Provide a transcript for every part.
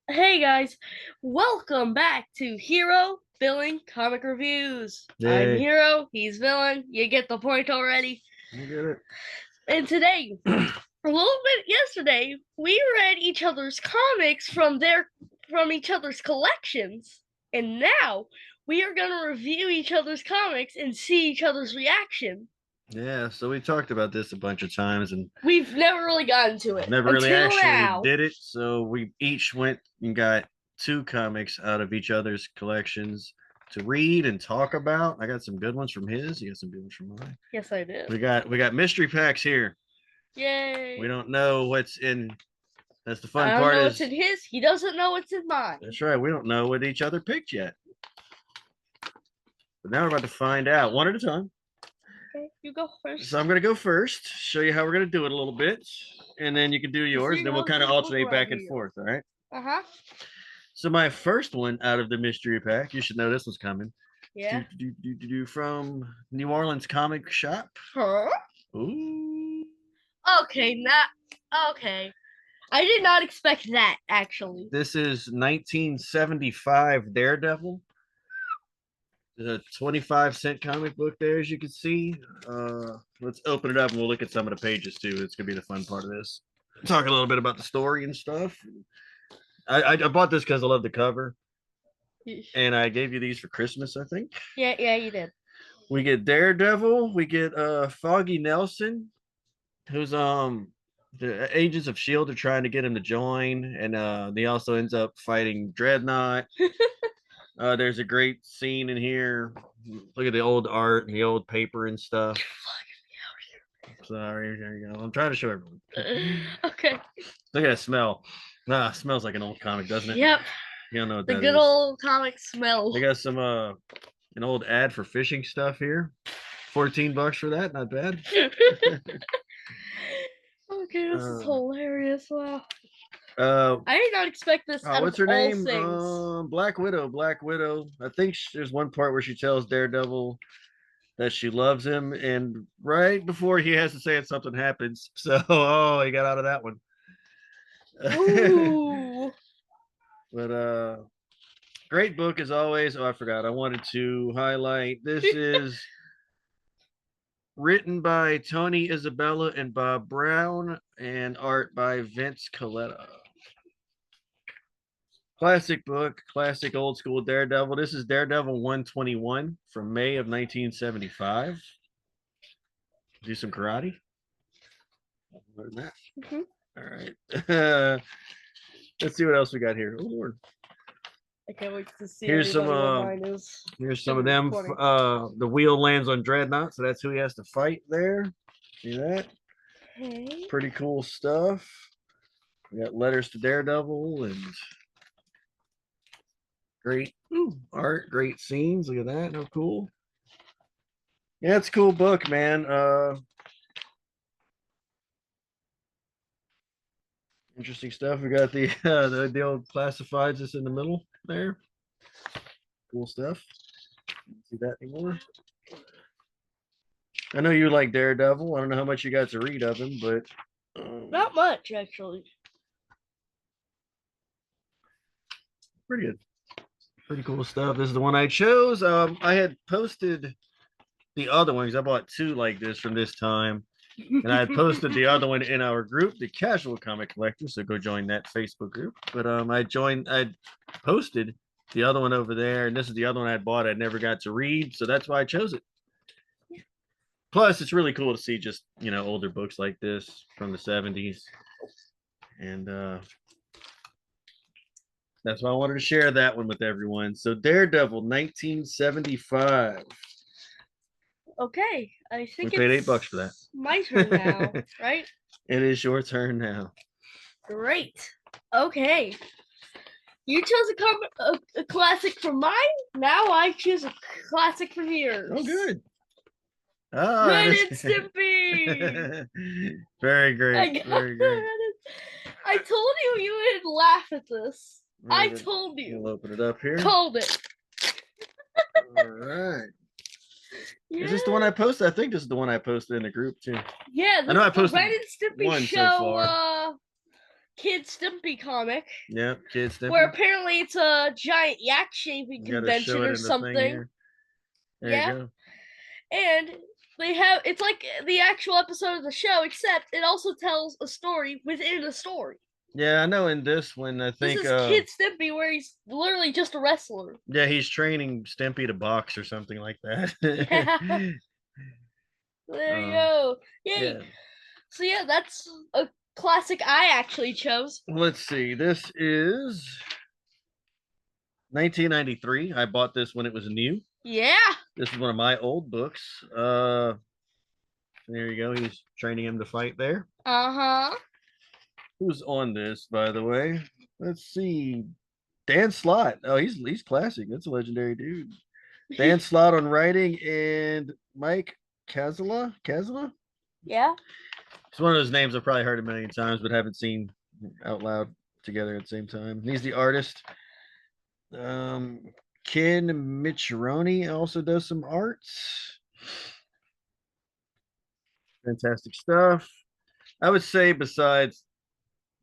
Hey guys, welcome back to Hero Villain Comic Reviews. I'm Yay. Hero, he's Villain. You get the point already. You get it. And today, a little bit yesterday, we read each other's comics from each other's collections, and now we are gonna review each other's comics and see each other's reaction. Yeah, so we talked about this a bunch of times and We've never really gotten to it never really until actually now. did it. So we each went and got two comics out of each other's collections to read and talk about. I got some good ones from his. You got some good ones from mine. Yes, I did. We got mystery packs here. Yay! We don't know what's in. That's the I fun don't part know is what's in his. He doesn't know what's in mine. that's right. We don't know what each other picked yet. But now we're about to find out one at a time. Okay, you go first. So I'm going to go first, show you how we're going to do it a little bit, and then you can do yours, and then we'll kind of alternate back and forth, all right? Uh-huh. So my first one out of the mystery pack, you should know this one's coming. Yeah. From New Orleans Comic Shop. Huh? Ooh. Okay, okay. I did not expect that, actually. This is 1975 Daredevil. The 25-cent comic book there, as you can see. Let's open it up and we'll look at some of the pages too. It's gonna be the fun part of this. Talk a little bit about the story and stuff. I bought this because I love the cover, and I gave you these for Christmas, I think. Yeah, you did. We get Daredevil. We get Foggy Nelson, who's the agents of Shield are trying to get him to join, and he also ends up fighting Dreadnought. There's a great scene in here. Look at the old art and the old paper and stuff. Sorry, there you go. I'm trying to show everyone. Okay. Look at that smell. Smells like an old comic, doesn't it? Yep. You don't know what The that good is. old comic smell. They got some an old ad for fishing stuff here. $14 for that, not bad. Okay, this is hilarious. Wow. I did not expect this out what's of her all name? things. Black Widow. Black Widow. I think there's one part where she tells Daredevil that she loves him, and right before he has to say it, something happens. So, oh, he got out of that one. Ooh. But great book as always. Oh, I forgot. I wanted to highlight this is written by Tony Isabella and Bob Brown, and art by Vince Coletta. Classic book, classic old school Daredevil. This is Daredevil 121 from May of 1975. Do some karate. Learn that. Mm-hmm. All right. Let's see what else we got here. Oh Lord. I can't wait to see Here's some what mine is. here's some of them. The wheel lands on Dreadnought, so that's who he has to fight there. See that? Okay. Pretty cool stuff. We got letters to Daredevil and great art, great scenes. Look at that. How cool. Yeah, it's a cool book, man. Interesting stuff. We got the old classifieds just in the middle there. Cool stuff. Don't see that anymore. I know you like Daredevil. I don't know how much you got to read of him, but not much actually. Pretty good. Pretty cool stuff. This is the one I chose. I had posted the other one because I bought two like this from this time. And I posted the other one in our group, the Casual Comic Collector. So go join that Facebook group. But I posted the other one over there, and this is the other one I bought. I never got to read, so that's why I chose it. Plus, it's really cool to see just older books like this from the 70s, and that's why I wanted to share that one with everyone. So Daredevil, 1975. Okay, I think we paid $8 for that. My turn now, right? It is your turn now. Great. Okay. You chose a classic for mine. Now I choose a classic for yours. Oh, good. Oh, Ren and Stimpy. Very great. Very great. I told you would laugh at this. I told you. We'll open it up here. Called it. All right. Yeah. Is this the one I posted? I think this is the one I posted in the group too. Yeah, I know I posted Ren and Stimpy show Kid Stimpy comic Yep, Kid Stimpy. where apparently it's a giant yak shaping You gotta show convention it or in the thing something. here. There Yeah. you go. And it's like the actual episode of the show, except it also tells a story within a story. Yeah, I know in this one, I think This is Kid Stimpy where he's literally just a wrestler. yeah, he's training Stimpy to box or something like that. Yeah. There you go. Yay. Yeah. So yeah, that's a classic I actually chose. Let's see. This is 1993. I bought this when it was new. Yeah. This is one of my old books. There you go. He's training him to fight there. Uh-huh. Who's on this, by the way? Let's see. Dan Slott. Oh, he's classic. That's a legendary dude. Dan Slott on writing and Mike Kazala. Yeah. It's one of those names I've probably heard a million times, but haven't seen out loud together at the same time. He's the artist. Ken Micciarone also does some arts. Fantastic stuff. I would say besides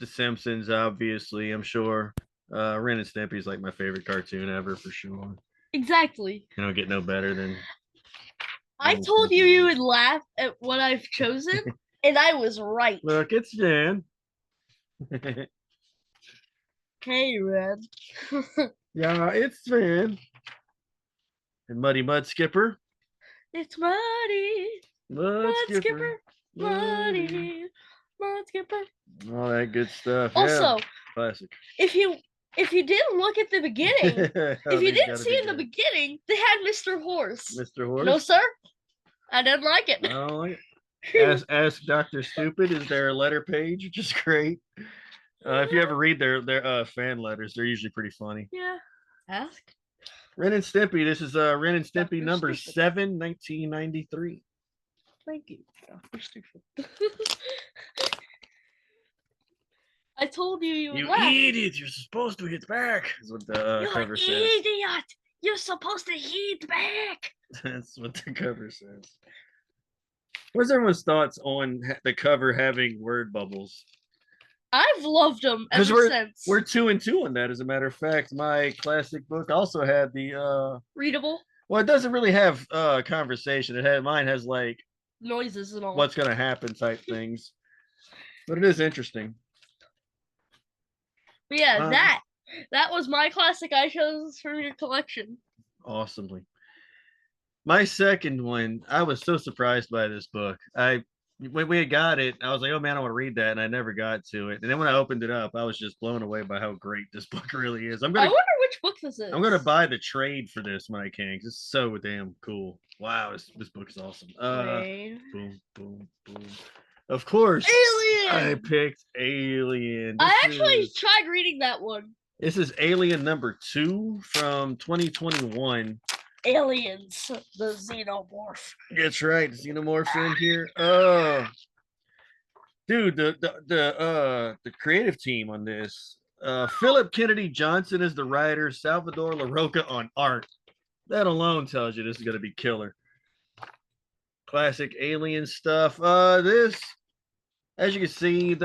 The Simpsons, obviously, I'm sure Ren and Stimpy is like my favorite cartoon ever for sure. Exactly. You don't get no better than. I told you would laugh at what I've chosen, and I was right. Look, it's Jan. Hey, Red. Yeah, it's Van. And Muddy Mud Skipper. It's Muddy. Mud Skipper. Muddy. Mud Skipper. All that good stuff. Also, yeah, classic. If you didn't look at the beginning, if you didn't see in the beginning, they had Mr. Horse. Mr. Horse? No, sir. I didn't like it. I don't like it. Ask Dr. Stupid is their letter page, which is great. If you ever read their fan letters, they're usually pretty funny. Yeah. Ask. Ren and Stimpy. This is Ren and Stimpy Dr. number Stupid. 7, 1993. Thank you, Dr. Stupid. I told you would laugh. You idiot! You're supposed to hit back. That's what the cover says. You idiot! You're supposed to hit back. That's what the cover says. What's everyone's thoughts on the cover having word bubbles? I've loved them ever since. We're 2 and 2 on that. As a matter of fact, my classic book also had the readable. Well, it doesn't really have conversation. Mine has like noises and all. What's gonna happen type things. But it is interesting. But yeah, that was my classic I chose from your collection. Awesomely. My second one, I was so surprised by this book. When we had got it, I was like, oh man, I want to read that, and I never got to it. And then when I opened it up, I was just blown away by how great this book really is. I wonder which book this is. I'm gonna buy the trade for this when I can, because it's so damn cool. Wow, this book is awesome. Boom, boom, boom. Of course, Alien. I picked Alien. I actually tried reading that one. This is Alien number 2 from 2021. Aliens, the Xenomorph. That's right, Xenomorphs are in here. Oh, dude, the creative team on this. Philip Kennedy Johnson is the writer. Salvador LaRocca on art. That alone tells you this is gonna be killer. Classic Alien stuff. This, as you can see,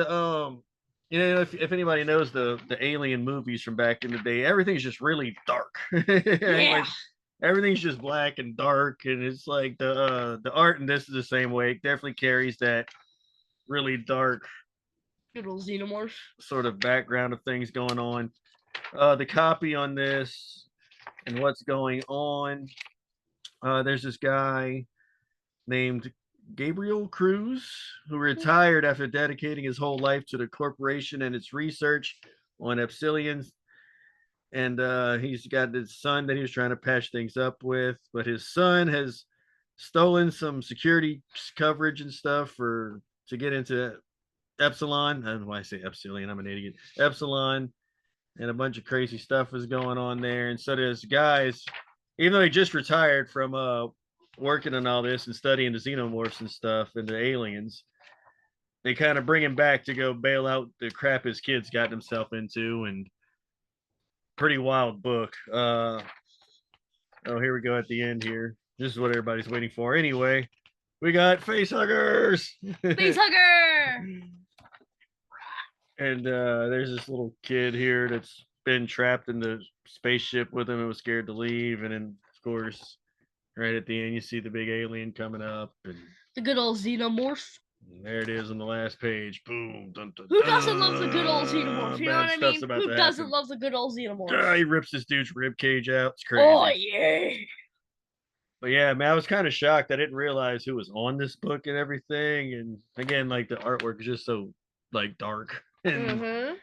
if anybody knows the Alien movies from back in the day, everything's just really dark. Yeah. Like, everything's just black and dark, and it's like the art in this is the same way. It definitely carries that really dark good old Xenomorph sort of background of things going on. The copy on this and what's going on. There's this guy named Gabriel Cruz, who retired after dedicating his whole life to the corporation and its research on Epsilons. And he's got his son that he was trying to patch things up with, but his son has stolen some security coverage and stuff to get into Epsilon. I don't know why I say Epsilon. I'm an idiot. Epsilon, and a bunch of crazy stuff is going on there. And so there's guys, even though he just retired from working on all this and studying the xenomorphs and stuff and the aliens, they kind of bring him back to go bail out the crap his kids got himself into. And pretty wild book. Oh, here we go at the end here. This is what everybody's waiting for. Anyway, we got Facehuggers. Facehugger. And there's this little kid here that's been trapped in the spaceship with him and was scared to leave. And then, of course, right at the end, you see the big alien coming up, and The good old xenomorph. there it is on the last page. Boom. Dun, dun, Who doesn't love the good old xenomorph? You know Bad what I stuff's mean? about Who to doesn't happen. love the good old xenomorph? He rips this dude's rib cage out. It's crazy. Oh yeah. But yeah, man, I was kind of shocked. I didn't realize who was on this book and everything. And again, like the artwork is just so like dark and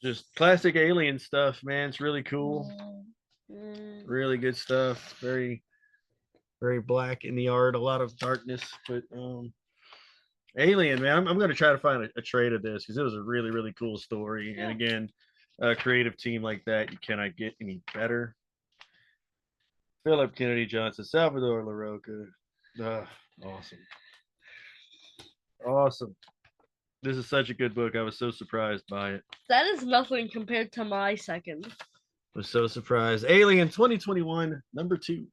just classic alien stuff, man. It's really cool. Really good stuff. Very, very black in the art. A lot of darkness, but Alien, man. I'm gonna try to find a trade of this because it was a really, really cool story. Yeah. And again, a creative team like that, you cannot get any better. Philip Kennedy Johnson, Salvador LaRocca. Awesome. Awesome. This is such a good book. I was so surprised by it. That is nothing compared to my second. I was so surprised. Alien 2021, number 2.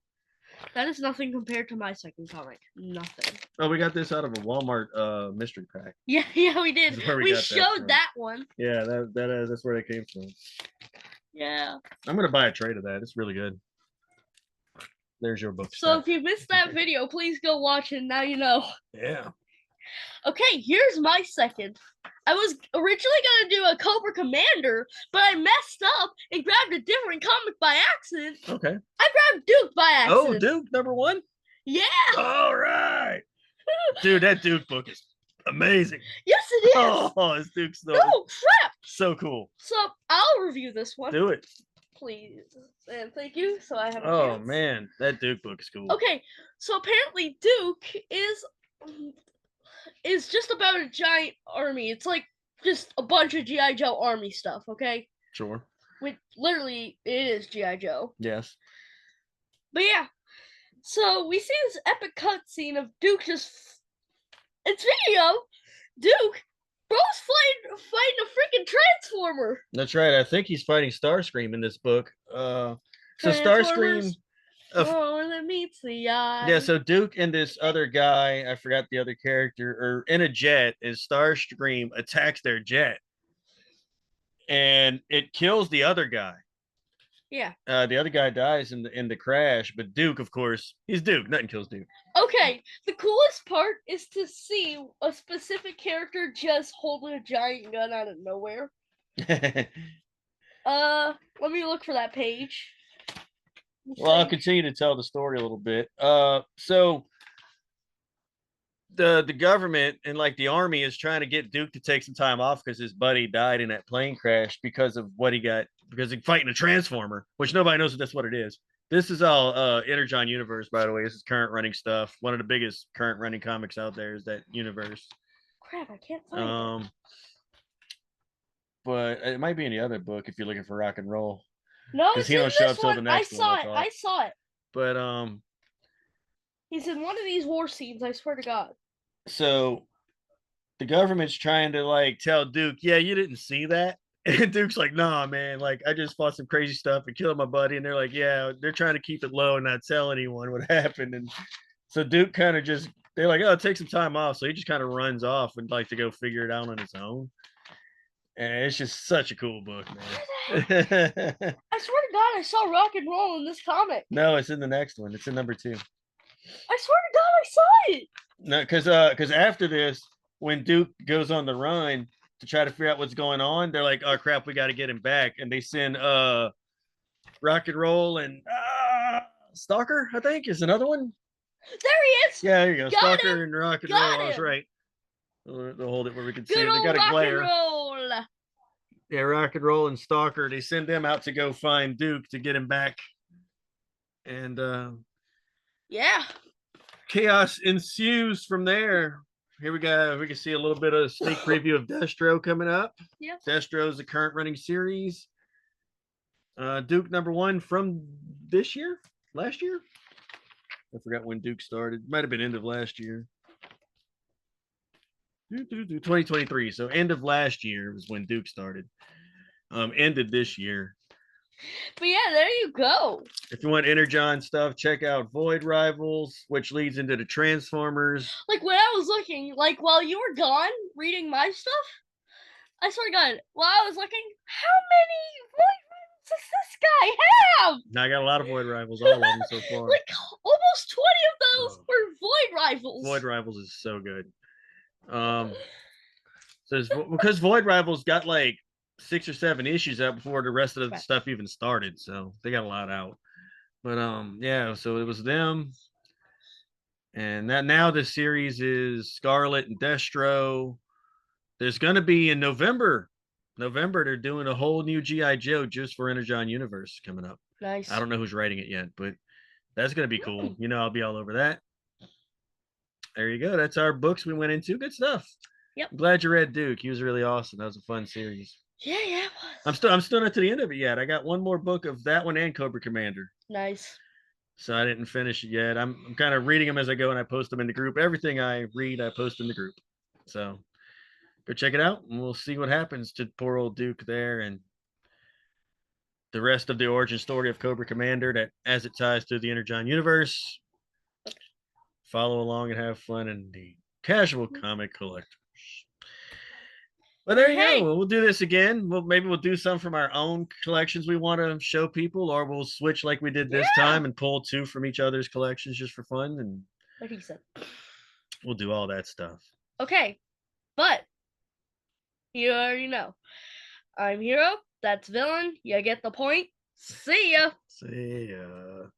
That is nothing compared to my second comic. Nothing. Oh, we got this out of a Walmart mystery pack. Yeah, we did. We showed that one. Yeah, that's where it came from. Yeah. I'm gonna buy a trade of that. It's really good. There's your book. So if you missed that video, please go watch it. Now you know. Yeah. Okay, here's my second. I was originally gonna do a Cobra Commander, but I messed up and grabbed a different comic by accident. Okay. I grabbed Duke by accident. Oh, Duke number 1? Yeah. All right. Dude, that Duke book is amazing. Yes, it is. Oh, it's Duke's story. No, crap. So cool. So I'll review this one. Do it. Please. And thank you. So I have a Oh, chance. man. That Duke book is cool. Okay, so apparently Duke is just about a giant army. It's like just a bunch of G.I. Joe army stuff, okay? Sure. Which literally it is G.I. Joe. Yes. But yeah. So we see this epic cutscene of Duke just it's video. Duke bro's fighting a freaking transformer. That's right. I think he's fighting Starscream in this book. So Starscream more than meets the eye. Yeah, so Duke and this other guy, I forgot the other character, are in a jet, and Starscream attacks their jet. And it kills the other guy. Yeah. The other guy dies in the crash, but Duke, of course, he's Duke. Nothing kills Duke. Okay, the coolest part is to see a specific character just holding a giant gun out of nowhere. Let me look for that page. Well, I'll continue to tell the story a little bit. So the government and like the army is trying to get Duke to take some time off because his buddy died in that plane crash because of what he got, because he's fighting a transformer, which nobody knows if that's what it is. This is all Energon Universe, by the way. This is current running stuff. One of the biggest current running comics out there is that universe. Crap, I can't find it. But it might be in the other book if you're looking for Rock and Roll. No, because he don't show up till the next one. I saw it. But he's in one of these war scenes. I swear to God. So the government's trying to like tell Duke, yeah, you didn't see that. And Duke's like, nah, man, like I just fought some crazy stuff and killed my buddy. And they're like, yeah, they're trying to keep it low and not tell anyone what happened. And so Duke kind of just, they're like, oh, take some time off. So he just kind of runs off and like to go figure it out on his own. And it's just such a cool book, man. I swear to God, I saw Rock and Roll in this comic. No, it's in the next one. It's in number 2. I swear to God, I saw it. No, because after this, when Duke goes on the run to try to figure out what's going on, they're like, oh crap, we got to get him back. And they send Rock and Roll and Stalker, I think, is another one. There he is. Yeah, there you go. Got Stalker him. and Rock and Got Roll. him. That's right. They'll hold it where we can see Good it. They old got a Rock glare. and Roll. Yeah, Rock and Roll and Stalker. They send them out to go find Duke to get him back. And yeah. Chaos ensues from there. Here we go. We can see a little bit of a sneak preview of Destro coming up. Yeah. Destro is the current running series. Duke number 1 from this year? Last year? I forgot when Duke started. Might have been end of last year. 2023. So end of last year was when Duke started. Ended this year. But yeah, there you go. If you want Energon stuff, check out Void Rivals, which leads into the Transformers. Like when I was looking, like while you were gone reading my stuff, I swear to God, while I was looking, how many Void Rivals does this guy have? Now I got a lot of Void Rivals, all of them so far. Like almost 20 of those Oh. were Void Rivals. Void Rivals is so good. So because Void Rivals got like 6 or 7 issues out before the rest of the stuff even started, so they got a lot out. But yeah, so it was them, and that now the series is Scarlet and Destro. There's gonna be in November. They're doing a whole new GI Joe just for Energon Universe coming up. Nice. I don't know who's writing it yet, but that's gonna be cool. You know, I'll be all over that. There you go. That's our books we went into. Good stuff. Yep. I'm glad you read Duke. He was really awesome. That was a fun series. Yeah, it was. I'm still not to the end of it yet. I got one more book of that one and Cobra Commander. Nice. So I didn't finish it yet. I'm kind of reading them as I go, and I post them in the group. Everything I read, I post in the group. So go check it out, and we'll see what happens to poor old Duke there and the rest of the origin story of Cobra Commander that as it ties to the Energon universe. Follow along and have fun in the casual comic collectors. Well, there you go. We'll do this again. Maybe we'll do some from our own collections we want to show people, or we'll switch like we did this time and pull 2 from each other's collections just for fun. And like he said, we'll do all that stuff. Okay, but you already know. I'm Hero. That's Villain. You get the point. See ya. See ya.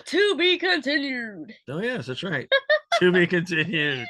To be continued. Oh yes, that's right. To be continued.